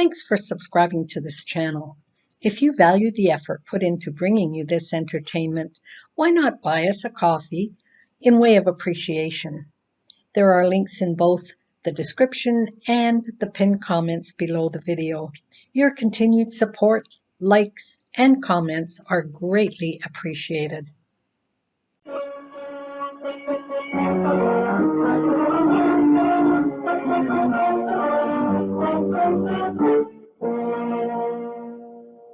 Thanks for subscribing to this channel. If you value the effort put into bringing you this entertainment, why not buy us a coffee in way of appreciation? There are links in both the description and the pinned comments below the video. Your continued support, likes, and comments are greatly appreciated.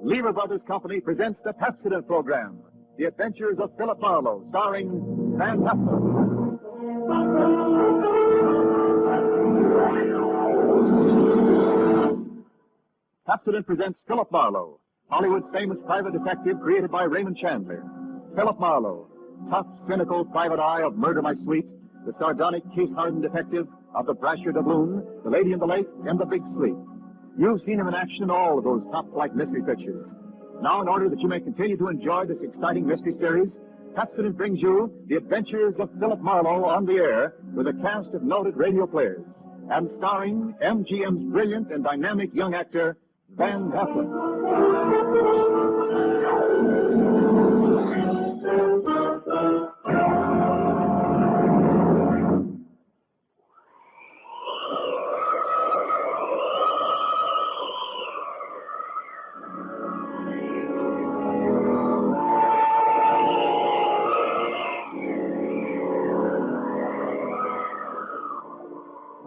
Lever Brothers Company presents the Pepsodent program, The Adventures of Philip Marlowe, starring Van Heflin. Pepsodent presents Philip Marlowe, Hollywood's famous private detective created by Raymond Chandler. Philip Marlowe, tough, cynical private eye of Murder My Sweet, the sardonic, case-hardened detective of The Brasher Doubloon, The Lady in the Lake, and The Big Sleep. You've seen him in action in all of those top-flight mystery pictures. Now, in order that you may continue to enjoy this exciting mystery series, Pepsodent brings you The Adventures of Philip Marlowe on the air with a cast of noted radio players and starring MGM's brilliant and dynamic young actor, Van Heflin.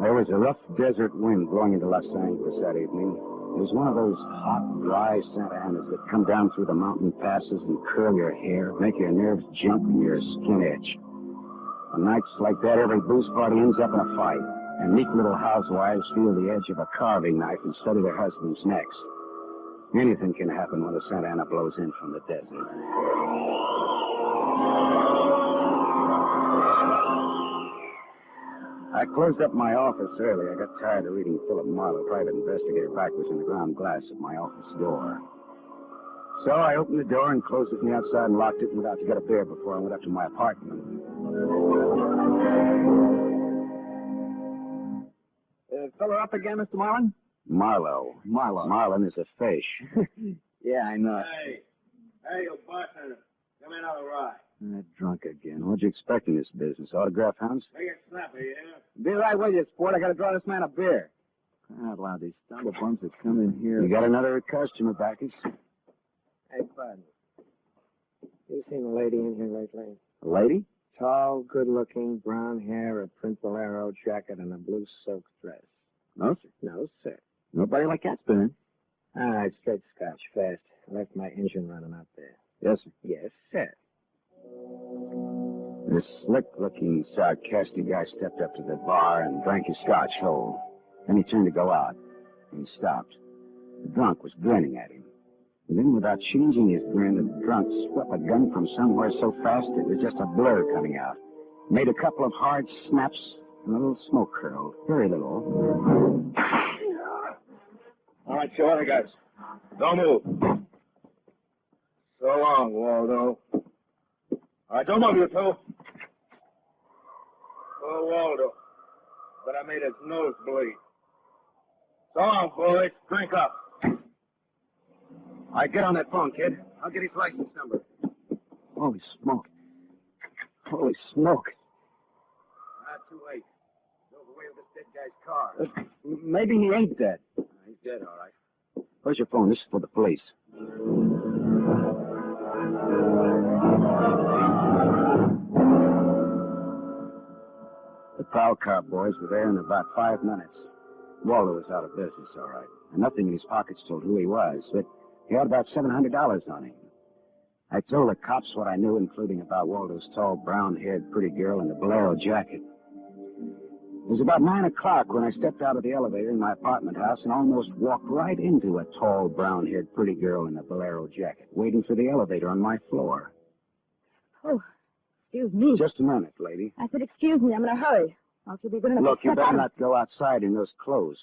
There was a rough desert wind blowing into Los Angeles that evening. It was one of those hot, dry Santa Anas that come down through the mountain passes and curl your hair, make your nerves jump and your skin itch. On nights like that, every booze party ends up in a fight, and meek little housewives feel the edge of a carving knife instead of their husbands' necks. Anything can happen when the Santa Ana blows in from the desert. I closed up my office early. I got tired of reading Philip Marlowe, private investigator, backwards in the ground glass of my office door. So I opened the door and closed it from the outside and locked it and went out to get a beer before I went up to my apartment. Fella up again, Mr. Marlin? Marlowe. Marlin is a fish. Yeah, I know. Hey, you bartender. Come in on the ride. Drunk again. What'd you expect in this business? Autograph hounds? Make it snappy, yeah? Be right with you, sport. I gotta draw this man a beer. God, allow these stumblebums that come in here. You got another customer, Backus? Hey, Bud. You seen a lady in here lately? A lady? Tall, good-looking, brown hair, a print bolero jacket, and a blue silk dress. No, sir. No, sir. Nobody like that's been in. All right, straight scotch, fast. I left my engine running out there. Yes, sir. Yes, sir. This slick-looking, sarcastic guy stepped up to the bar and drank his scotch whole. Then he turned to go out, and he stopped. The drunk was grinning at him. And then, without changing his grin, the drunk swept a gun from somewhere so fast it was just a blur coming out. Made a couple of hard snaps, and a little smoke curled. Very little. All right, show other guys. Don't move. So long, Waldo. All right, don't move, you two. Oh, Waldo. But I made his nose bleed. So long, boys. Drink up. All right, get on that phone, kid. I'll get his license number. Holy smoke. Holy smoke. Not too late. Drove away with this dead guy's car. Maybe he ain't dead. He's dead, all right. Where's your phone? This is for the police. The prowl car boys were there in about 5 minutes. Waldo was out of business, all right. And nothing in his pockets told who he was, but he had about $700 on him. I told the cops what I knew, including about Waldo's tall, brown-haired pretty girl in the bolero jacket. It was about 9 o'clock when I stepped out of the elevator in my apartment house and almost walked right into a tall, brown-haired pretty girl in a bolero jacket, waiting for the elevator on my floor. Oh, excuse me. Just a minute, lady. I said, excuse me, I'm in a hurry. I'll be good enough Look, to you step better out. not go outside in those clothes.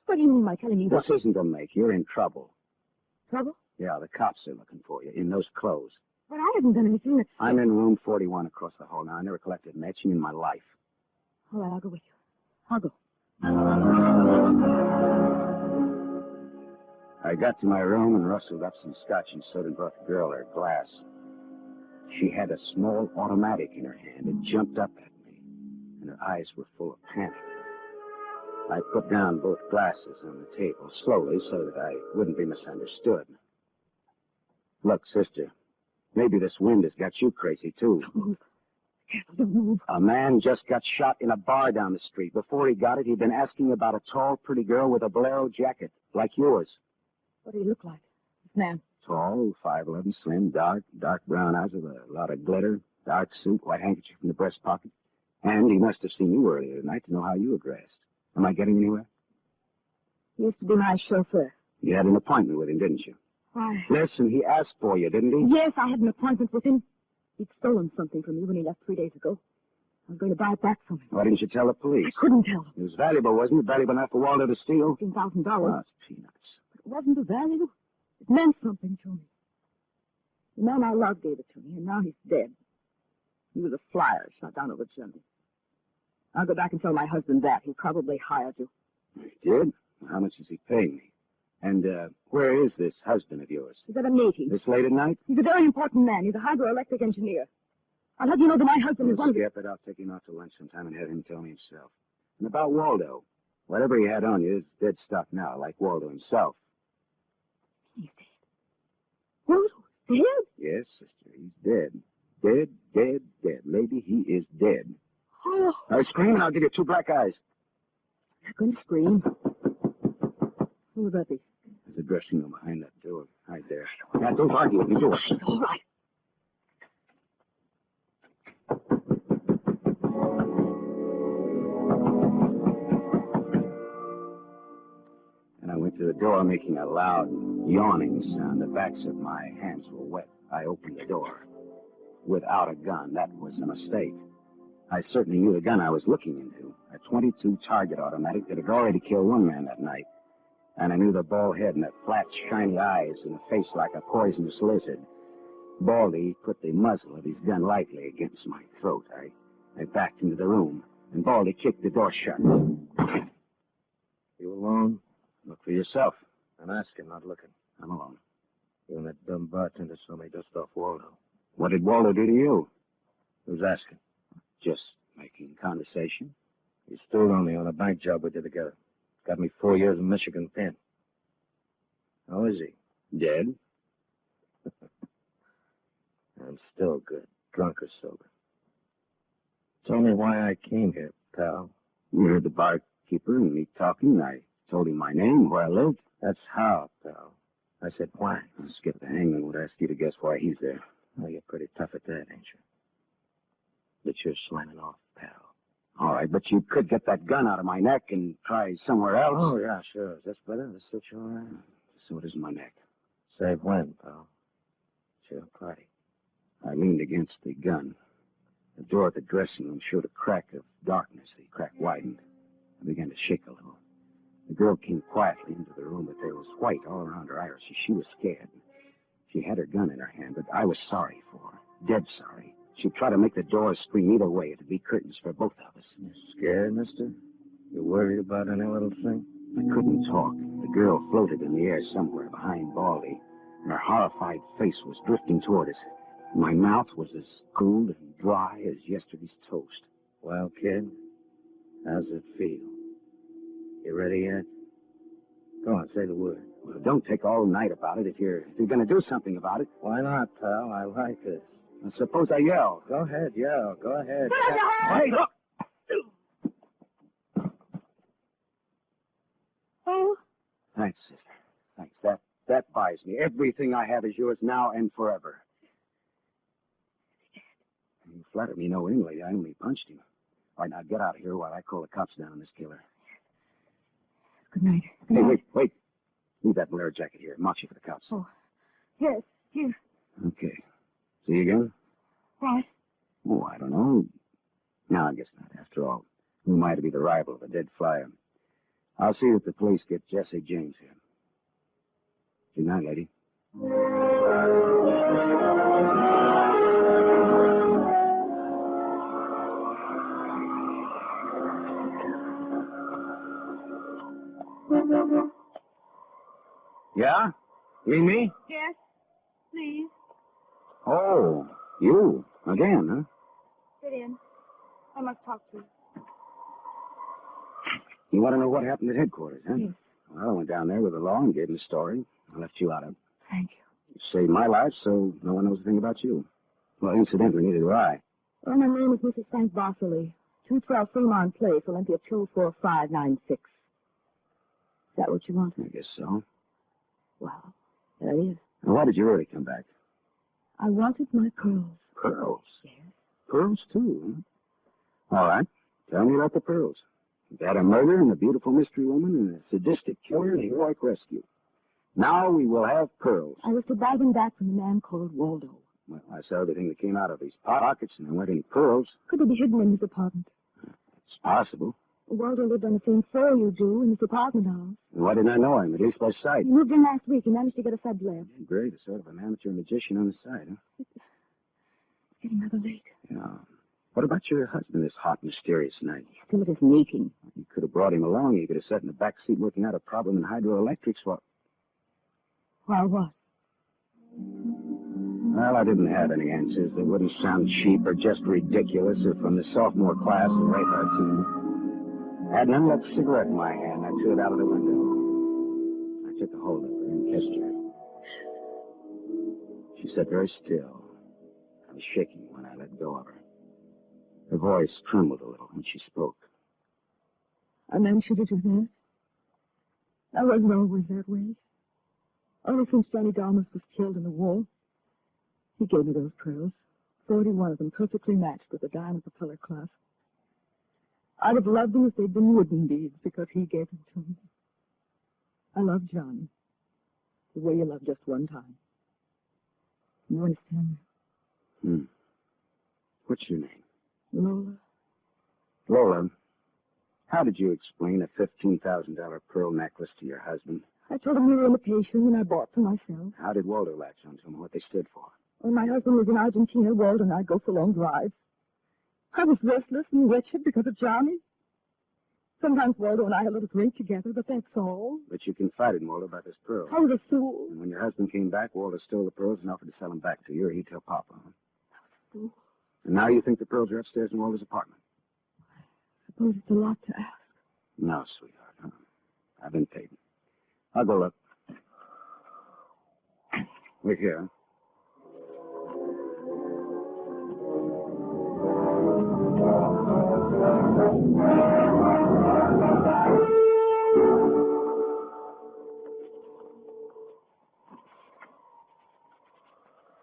What do you mean by telling me This what? isn't a make. You're in trouble. Trouble? Yeah, the cops are looking for you in those clothes. But I haven't done anything that's... I'm in room 41 across the hall now. I never collected an etching in my life. All right, I'll go with you. I'll go. I got to my room and rustled up some scotch and soda and brought the girl her glass. She had a small automatic in her hand and jumped up at me, and her eyes were full of panic. I put down both glasses on the table slowly so that I wouldn't be misunderstood. Look, sister, maybe this wind has got you crazy, too. Don't move. Careful, don't move. A man just got shot in a bar down the street. Before he got it, he'd been asking about a tall, pretty girl with a bolero jacket, like yours. What did he look like, this man? Tall, 5'11", slim, dark brown eyes with a lot of glitter, dark suit, white handkerchief in the breast pocket. And he must have seen you earlier tonight to know how you were dressed. Am I getting anywhere? He used to be my chauffeur. You had an appointment with him, didn't you? Why? Listen, he asked for you, didn't he? Yes, I had an appointment with him. He'd stolen something from me when he left 3 days ago. I was going to buy it back from him. Why didn't you tell the police? I couldn't tell him. It was valuable, wasn't it? Valuable enough for Waldo to steal? $15,000. Oh, it's peanuts. But it wasn't the value. It meant something to me. The man I loved gave it to me, and now he's dead. He was a flyer shot down over Germany. I'll go back and tell my husband that. He probably hired you. He did? How much is he paying me? And where is this husband of yours? He's at a meeting. This late at night? He's a very important man. He's a hydroelectric engineer. I'll let you know that my husband is one of the... Skip it. I'll take him out to lunch sometime and have him tell me himself. And about Waldo. Whatever he had on you is dead stuff now, like Waldo himself. He's dead. Waldo's dead? Yes, sister, he's dead. Dead, dead, dead. Lady, he is dead. Oh, Now scream and I'll give you 2 black eyes. I'm going to scream. Who would that be? There's a dressing room behind that door. Right there. Now, don't argue with me. Do it. All right. And I went to the door making a loud yawning sound. The backs of my hands were wet. I opened the door. Without a gun. That was a mistake. I certainly knew the gun I was looking into. A .22 target automatic that had already killed one man that night. And I knew the bald head and the flat, shiny eyes and the face like a poisonous lizard. Baldy put the muzzle of his gun lightly against my throat. I backed into the room, and Baldy kicked the door shut. You alone? Look for yourself. I'm asking, not looking. I'm alone. You and that dumb bartender saw me dust off Waldo. What did Waldo do to you? Who's asking? Just making conversation. He stole on me on a bank job we did together. Got me 4 years in Michigan pen. How is he? Dead? I'm still good, drunk or sober. Tell me why I came here, pal. You heard the barkeeper and me talking. I told him my name, where I lived. That's how, pal. I said why. Skip the hangman would ask you to guess why he's there. Oh, you're pretty tough at that, ain't you? But you're slamming off, pal. All right, but you could get that gun out of my neck and try somewhere else. Oh, yeah, sure. Is this better? This suits you all right? So it is my neck. Save when, pal? Sure, party. I leaned against the gun. The door of the dressing room showed a crack of darkness. The crack widened. I began to shake a little. The girl came quietly into the room, but there was white all around her iris. She was scared. She had her gun in her hand, but I was sorry for her. Dead sorry. She'd try to make the door scream either way. It'd be curtains for both of us. You scared, mister? You worried about any little thing? I couldn't talk. The girl floated in the air somewhere behind Baldy, and her horrified face was drifting toward us. My mouth was as cold and dry as yesterday's toast. Well, kid, how's it feel? You ready yet? Go on, say the word. Well, don't take all night about it if you're going to do something about it. Why not, pal? I like this. I suppose I yell. Go ahead, yell. Go ahead. Hey, look! Oh, Thanks, sister. Thanks. That buys me. Everything I have is yours now and forever. You flatter me knowingly. I only punched him. All right, now get out of here while I call the cops down on this killer. good night. Hey, wait. Leave that bolero jacket here. March you for the cops. Oh, yes, here. Okay. See you again? Why? Oh, I don't know. No, I guess not. After all, who am I to be the rival of a dead flyer? I'll see that the police get Jesse James here. Good night, lady. Yeah? You mean me? Yes, please. Oh, you. Again, huh? Sit in. I must talk to you. You want to know what happened at headquarters, huh? Yes. Well, I went down there with the law and gave them the story. I left you out of it. Thank you. You saved my life, so no one knows a thing about you. Well, incidentally, neither do I. Well, my name is Mrs. Frank Bosley. 212 Fremont Place, Olympia 24596. Is that what you want? I guess so. Well, there it is. Now, why did you really come back? I wanted my pearls. Pearls? Yes. Pearls, too, huh? All right. Tell me about the pearls. You had a murder and a beautiful mystery woman and a sadistic killer and a heroic rescue. Now we will have pearls. I was to buy them back from a man called Waldo. Well, I saw everything that came out of his pockets, and there weren't any pearls. Could they be hidden in his apartment? It's possible. Waldo lived on the same floor you do in his apartment house. And why didn't I know him, at least by sight? He moved in last week. He managed to get a sublet. Great, a sort of an amateur magician on the side, huh? It's getting rather late. Yeah. What about your husband this hot, mysterious night? He's still at his meeting. You could have brought him along. You could have sat in the back seat working out a problem in hydroelectrics while... While what? Well, I didn't have any answers. They wouldn't sound cheap or just ridiculous or from the sophomore class of radar team. I had an unlit cigarette in my hand. I threw it out of the window. I took a hold of her and kissed her. She sat very still. I was shaking when I let go of her. Her voice trembled a little when she spoke. A man should have done that. I wasn't always that way. Only since Johnny Dalmas was killed in the war. He gave me those pearls. 41 of them perfectly matched with the diamond propeller clasp. I'd have loved them if they'd been wooden beads because he gave them to me. I love Johnny. The way you love just one time. You understand me? What's your name? Lola. Lola, how did you explain a $15,000 pearl necklace to your husband? I told him you were an imitation and I bought for myself. How did Waldo latch onto them, what they stood for? When my husband was in Argentina, Waldo and I go for long drives. I was restless and wretched because of Johnny. Sometimes Waldo and I had a little drink together, but that's all. But you confided in Waldo about this pearl. I was a fool. And when your husband came back, Waldo stole the pearls and offered to sell them back to you, or he'd tell Papa. Huh? I was a fool. And now you think the pearls are upstairs in Waldo's apartment? I suppose it's a lot to ask. No, sweetheart. Huh? I've been paid. I'll go look. Wait here.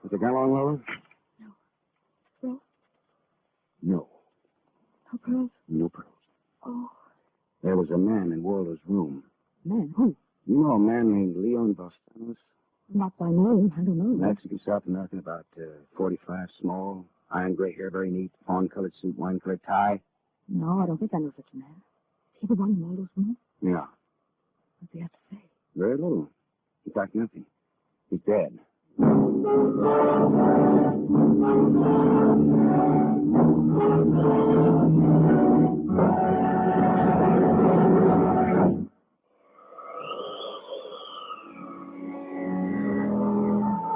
Has it gone long, Lola? No. So? No. No pearls? No pearls. Oh. There was a man in Waldo's room. Man, who? You know a man named Leon Bostanos? Not by name. I don't know. Mexican, South American, about 45, small, iron gray hair, very neat, fawn-colored suit, wine-colored tie. No, I don't think I know such a man. Is he the one in Waldo's room? Yeah. What do you have to say? Very little. In fact, nothing. He's dead.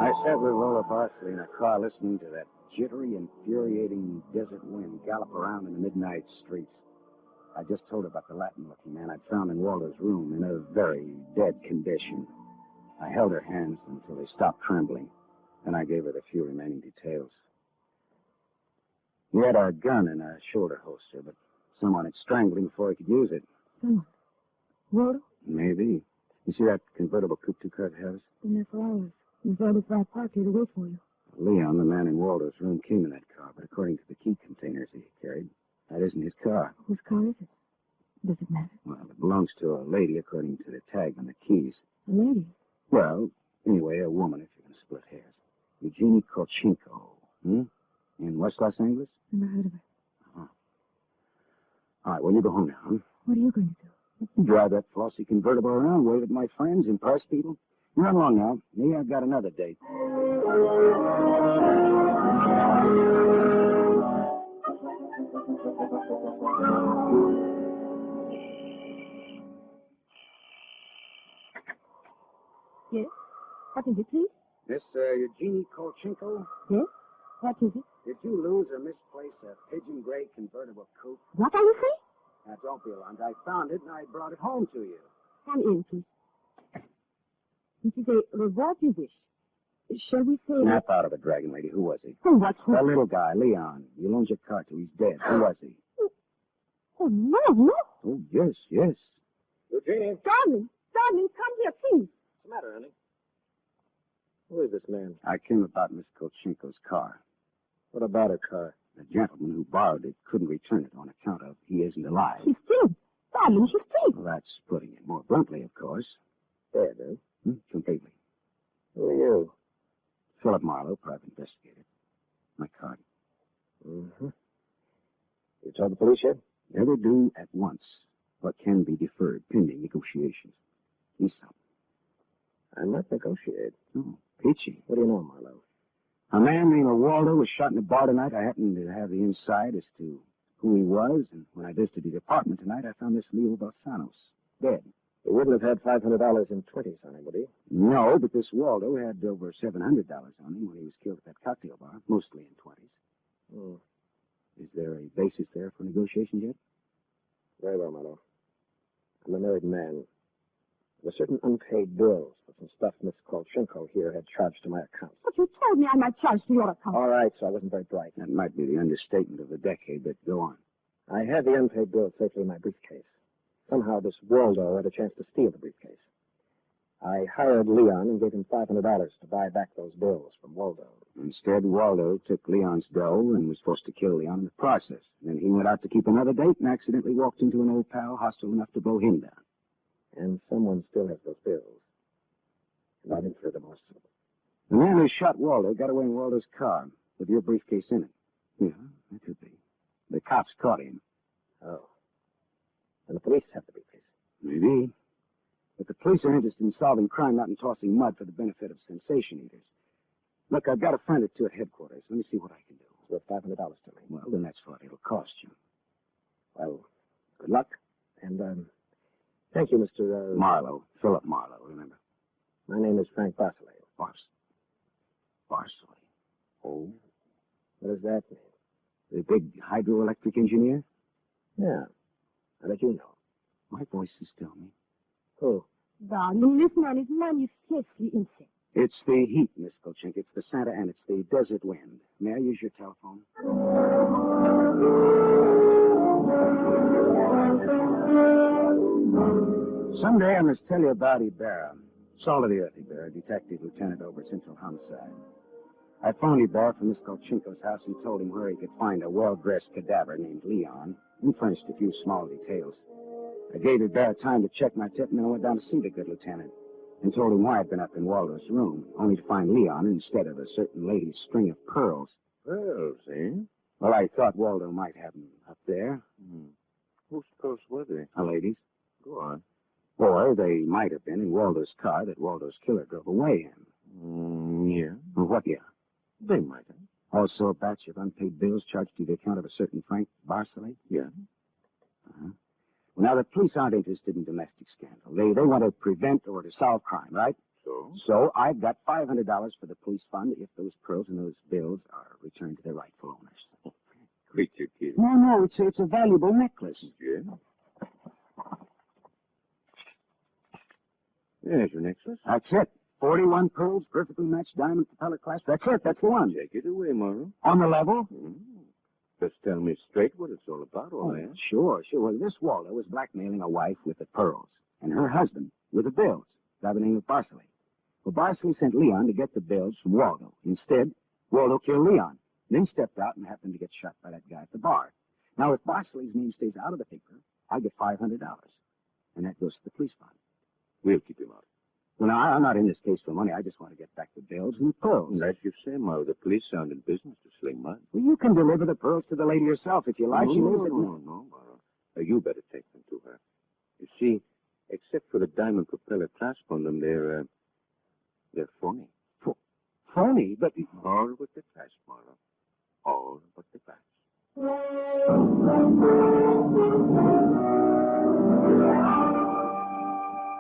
I sat with Lola Bosley in a car listening to that jittery, infuriating desert wind gallop around in the midnight streets. I just told her about the Latin-looking man I'd found in Waldo's room in a very dead condition. I held her hands until they stopped trembling. Then I gave her the few remaining details. He had a gun in a shoulder holster, but someone had strangled him before he could use it. Someone? Waldo? Maybe. You see that convertible coupe two car has? Been there for hours. He's already back parked here to wait for you. Leon, the man in Waldo's room, came in that car, but according to the key containers he carried, that isn't his car. Whose car is it? Does it matter? Well, it belongs to a lady, according to the tag on the keys. A lady? Well, anyway, a woman, if you're going to split hairs. Eugenie Kolchenko, in West Los Angeles? Never heard of her. Uh-huh. All right, well, you go home now, huh? What are you going to do? Drive that flossy convertible around, wave at my friends, impress people. Run along now. Me, I've got another date. Yes? What is it, please? Miss Eugenie Kolchenko, Yes? What is it? did you lose or misplace a pigeon gray convertible coupe? What are you saying? Now, don't be alarmed. I found it and I brought it home to you. Come in, please. It is a reward you wish. Shall we say... Snap out of it, Dragon Lady. Who was he? Oh, what's who? That little guy, Leon. You loaned your car to. He's dead. Who was he? Oh, no. Oh, yes. Eugenie, Darling, come here, please. what's the matter, honey? Who is this man? I came about Miss Kolchenko's car. What about her car? The gentleman who borrowed it couldn't return it on account of he isn't alive. She's dead. Darling, she's dead. Well, that's putting it more bluntly, of course. Dead, eh? Completely. Who are you? Philip Marlowe, private investigator. My card. Mm-hmm. You told the police yet? Never do at once what can be deferred pending negotiations. He's something. I'm not negotiating. Oh, peachy. What do you know, Marlowe? A man named Waldo was shot in a bar tonight. I happened to have the inside as to who he was, and when I visited his apartment tonight, I found this Leo Balsanos dead. He wouldn't have had $500 in 20s on him, would he? No, but this Waldo had over $700 on him when he was killed at that cocktail bar, mostly in 20s. Hmm. Is there a basis there for negotiations yet? Very well, Marlowe. I'm a married man. There were certain unpaid bills for some stuff Miss Kolchenko here had charged to my account. But you told me I might charge to your account. All right, so I wasn't very bright. That might be the understatement of the decade, but go on. I had the unpaid bills safely in my briefcase. Somehow this Waldo had a chance to steal the briefcase. I hired Leon and gave him $500 to buy back those bills from Waldo. Instead, Waldo took Leon's dough and was supposed to kill Leon in the process. Then he went out to keep another date and accidentally walked into an old pal hostile enough to blow him down. And someone still has those bills. And I've incurred the most. The man who shot Waldo got away in Waldo's car with your briefcase in it. Yeah, that could be. The cops caught him. Oh. And the police have the briefcase. Maybe. But the police are interested in solving crime, not in tossing mud for the benefit of sensation eaters. Look, I've got a friend or two at headquarters. Let me see what I can do. It's worth $500 to me. Well, then that's what it'll cost you. Well, good luck. And, thank you, Mr. Marlowe. Philip Marlowe, remember? My name is Frank Barcelay. Barcelay. Oh? What does that mean? The big hydroelectric engineer? Yeah. How did you know? My voices tell me. Who? Darling, this man is manifestly insane. It's the heat, Miss Kolchenko. It's the Santa and it's the desert wind. May I use your telephone? Someday I must tell you about Ibarra. Salt of the earth, Ibarra, detective lieutenant over Central Homicide. I phoned Ibarra from Miss Kolchenko's house and told him where he could find a well-dressed cadaver named Leon and furnished a few small details. I gave Ibarra time to check my tip, and then I went down to see the good lieutenant and told him why I'd been up in Waldo's room, only to find Leon instead of a certain lady's string of pearls. Pearls, eh? Well, I thought Waldo might have them up there. Whose pearls were they? A lady's. Go on. Or they might have been in Waldo's car that Waldo's killer drove away in. Yeah. Well, what, yeah? They might have. Also a batch of unpaid bills charged to the account of a certain Frank Barcelay? Yeah. Uh-huh. Well, now, the police aren't interested in domestic scandal. They want to prevent or to solve crime, right? So? So I've got $500 for the police fund if those pearls and those bills are returned to their rightful owners. Quit your kidding. No, it's a valuable necklace. Yeah? There's your necklace. That's it. 41 pearls, perfectly matched diamond propeller clasp. That's it. That's the one. Take it away, Morrow. On the level? Just tell me straight what it's all about, all that. Sure. Well, this Waldo was blackmailing a wife with the pearls, and her husband with the bills, by the name of Barcelay. Well, Barcelay sent Leon to get the bills from Waldo. Instead, Waldo killed Leon, then stepped out and happened to get shot by that guy at the bar. Now, if Barcelay's name stays out of the paper, I get $500, and that goes to the police fund. We'll keep him out. Well, now, I'm not in this case for money. I just want to get back the bills and the pearls. Like you say, Morrow, the police aren't in business to sling mud. Well, you can deliver the pearls to the lady herself if you like. No, She lives at... No, Morrow. You better take them to her. You see, except for the diamond propeller clasp on them, they're phony. Phony? But... All but the clasp, Morrow. All but the clasp.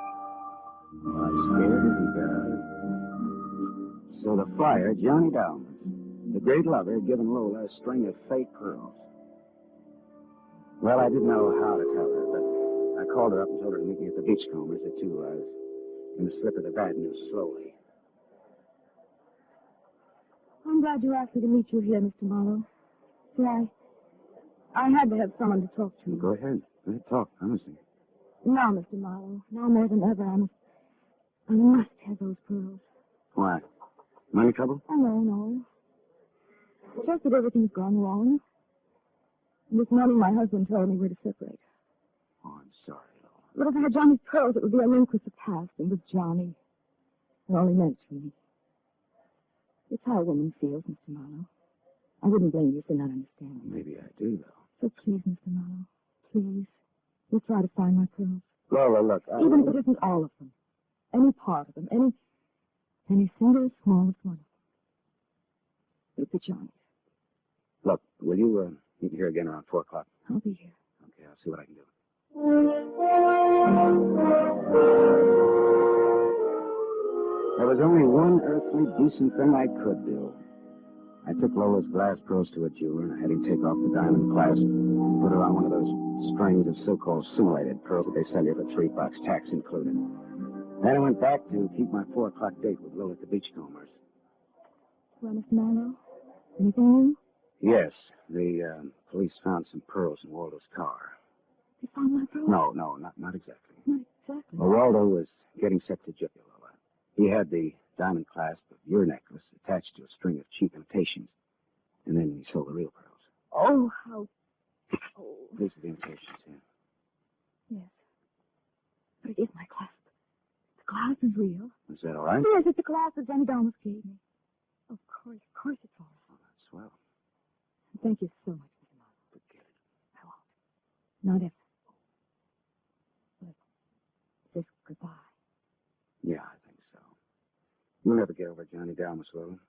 I scared of you, Barry. flyer, Johnny Dalmas, the great lover, had given Lola a string of fake pearls. Well, I didn't know how to tell her, but I called her up and told her to meet me at the Beachcombers at 2. I was going to slip her the bad news slowly. I'm glad you asked me to meet you here, Mr. Marlowe. See, I had to have someone to talk to. Go ahead. Go ahead, talk, honestly. Now, Mr. Marlowe, now more than ever, I must have those pearls. Why? Money trouble? Oh, no. It's just that everything's gone wrong. And this morning my husband told me we're to separate. Oh, I'm sorry, Lola. But if I had Johnny's pearls, it would be a link with the past and with Johnny. It only meant to me. It's how a woman feels, Mr. Marlowe. I wouldn't blame you for not understanding. Maybe I do, though. So please, Mr. Marlowe, please, you'll try to find my pearls. Lola, look, Even if it isn't all of them. Any part of them. Any single smallest one of them. It's the Johnny's. Look, will you meet me here again around 4 o'clock? I'll be here. Okay, I'll see what I can do. There was only one earthly decent thing I could do. I took Lola's glass pearls to a jeweler and I had him take off the diamond clasp, put her on one of those strings of so-called simulated pearls that they sell you for $3, tax included. Then I went back to keep my 4 o'clock date with Lola at the Beachcombers. Well, Mr. Marlowe, anything new? Yes, the police found some pearls in Waldo's car. They found my pearls? No, not exactly. Not exactly. Well, Waldo was getting set to jip you, Lola. He had the diamond clasp of your necklace attached to a string of cheap imitations, and then he sold the real pearls. Oh, how... Oh. These are the imitations, yeah. Yes. But it is my clasp. The clasp is real. Is that all right? Yes, it's the clasp that Johnny Dalmas gave me. Of course it's all right. Oh, that's swell. Thank you so much, Mr. Marlowe. Forget it. I won't. Not ever. But just goodbye. Yeah, I think so. You'll never get over Johnny Dalmas, Lola.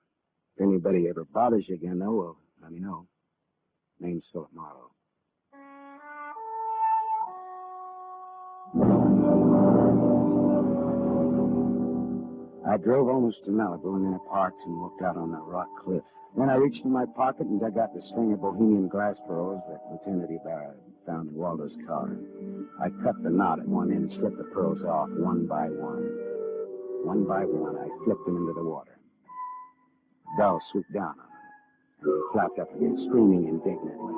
If anybody ever bothers you again, though, well, let me know. Name's Philip Marlowe. I drove almost to Malibu and then I parked and looked out on the rock cliff. Then I reached in my pocket and dug out the string of bohemian glass pearls that Lieutenant Ibarra found in Waldo's car. I cut the knot at one end and slipped the pearls off one by one. One by one, I flipped them into the water. Bell swooped down on them and flapped up again, screaming indignantly.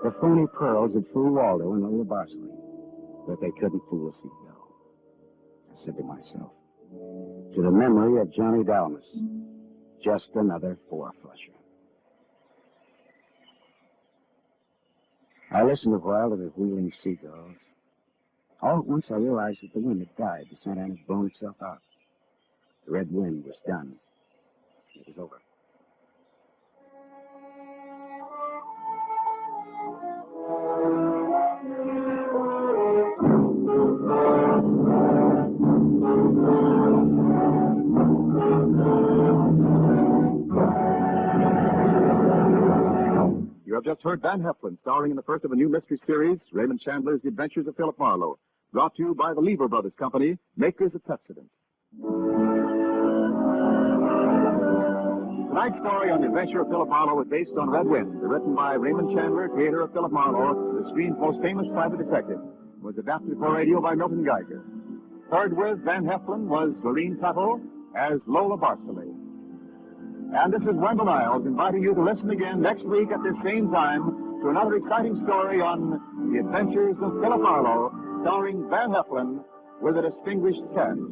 The phony pearls had fooled Waldo and Lola Barsley, but they couldn't fool a seagull. I said to myself, to the memory of Johnny Dalmas, just another four-flusher. I listened a while to the wheeling seagulls. All at once I realized that the wind had died. The Santa Ana had blown itself out. The red wind was done. It was over. You have just heard Van Heflin starring in the first of a new mystery series, Raymond Chandler's The Adventures of Philip Marlowe, brought to you by the Lever Brothers Company, makers of Pepsodent. Tonight's story on The Adventure of Philip Marlowe is based on Red Wind, written by Raymond Chandler, creator of Philip Marlowe, the screen's most famous private detective. It was adapted for radio by Milton Geiger. Third with Van Heflin was Lorene Tuttle as Lola Barsley. And this is Wendell Niles inviting you to listen again next week at this same time to another exciting story on The Adventures of Philip Marlowe, starring Van Heflin with a distinguished cast.